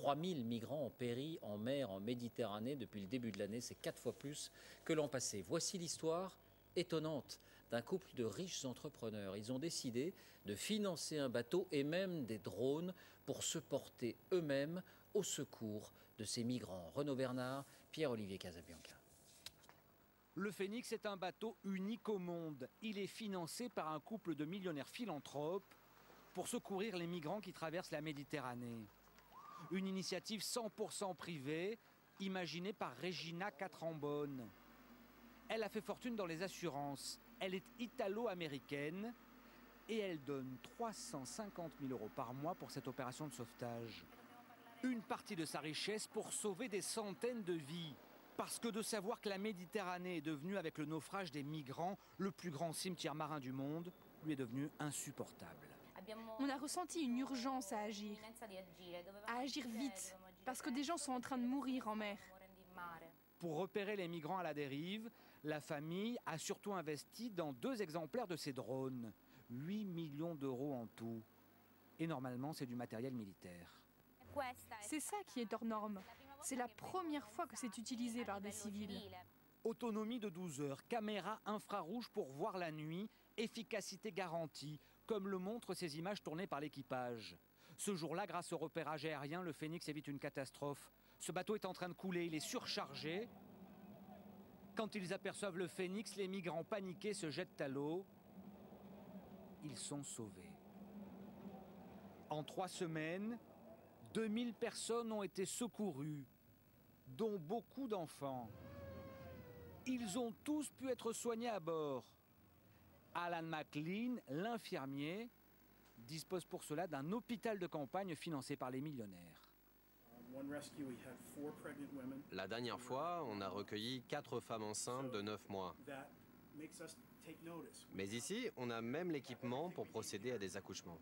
3000 migrants ont péri en mer, en Méditerranée depuis le début de l'année. C'est 4 fois plus que l'an passé. Voici l'histoire étonnante d'un couple de riches entrepreneurs. Ils ont décidé de financer un bateau et même des drones pour se porter eux-mêmes au secours de ces migrants. Renaud Bernard, Pierre-Olivier Casabianca. Le Phénix est un bateau unique au monde. Il est financé par un couple de millionnaires philanthropes pour secourir les migrants qui traversent la Méditerranée. Une initiative 100% privée, imaginée par Regina Catrambone. Elle a fait fortune dans les assurances. Elle est italo-américaine et elle donne 350 000 € par mois pour cette opération de sauvetage. Une partie de sa richesse pour sauver des centaines de vies. Parce que de savoir que la Méditerranée est devenue, avec le naufrage des migrants, le plus grand cimetière marin du monde, lui est devenu insupportable. On a ressenti une urgence à agir vite, parce que des gens sont en train de mourir en mer. Pour repérer les migrants à la dérive, la famille a surtout investi dans 2 exemplaires de ces drones. 8 millions d'euros en tout. Et normalement, c'est du matériel militaire. C'est ça qui est hors norme. C'est la première fois que c'est utilisé par des civils. Autonomie de 12 heures, caméra infrarouge pour voir la nuit, efficacité garantie, comme le montrent ces images tournées par l'équipage. Ce jour-là, grâce au repérage aérien, le Phénix évite une catastrophe. Ce bateau est en train de couler, il est surchargé. Quand ils aperçoivent le Phénix, les migrants paniqués se jettent à l'eau. Ils sont sauvés. En 3 semaines, 2000 personnes ont été secourues, dont beaucoup d'enfants. Ils ont tous pu être soignés à bord. Alan McLean, l'infirmier, dispose pour cela d'un hôpital de campagne financé par les millionnaires. La dernière fois, on a recueilli 4 femmes enceintes de 9 mois. Mais ici, on a même l'équipement pour procéder à des accouchements.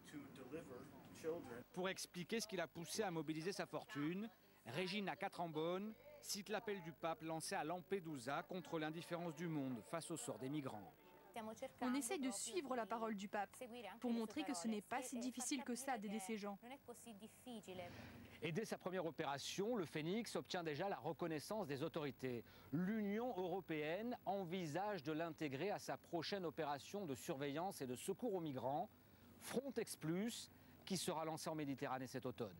Pour expliquer ce qui l'a poussé à mobiliser sa fortune, Regina Catrambone cite l'appel du pape lancé à Lampedusa contre l'indifférence du monde face au sort des migrants. On essaye de suivre la parole du pape pour montrer que ce n'est pas si difficile que ça d'aider ces gens. Et dès sa première opération, le Phénix obtient déjà la reconnaissance des autorités. L'Union européenne envisage de l'intégrer à sa prochaine opération de surveillance et de secours aux migrants, Frontex Plus, qui sera lancée en Méditerranée cet automne.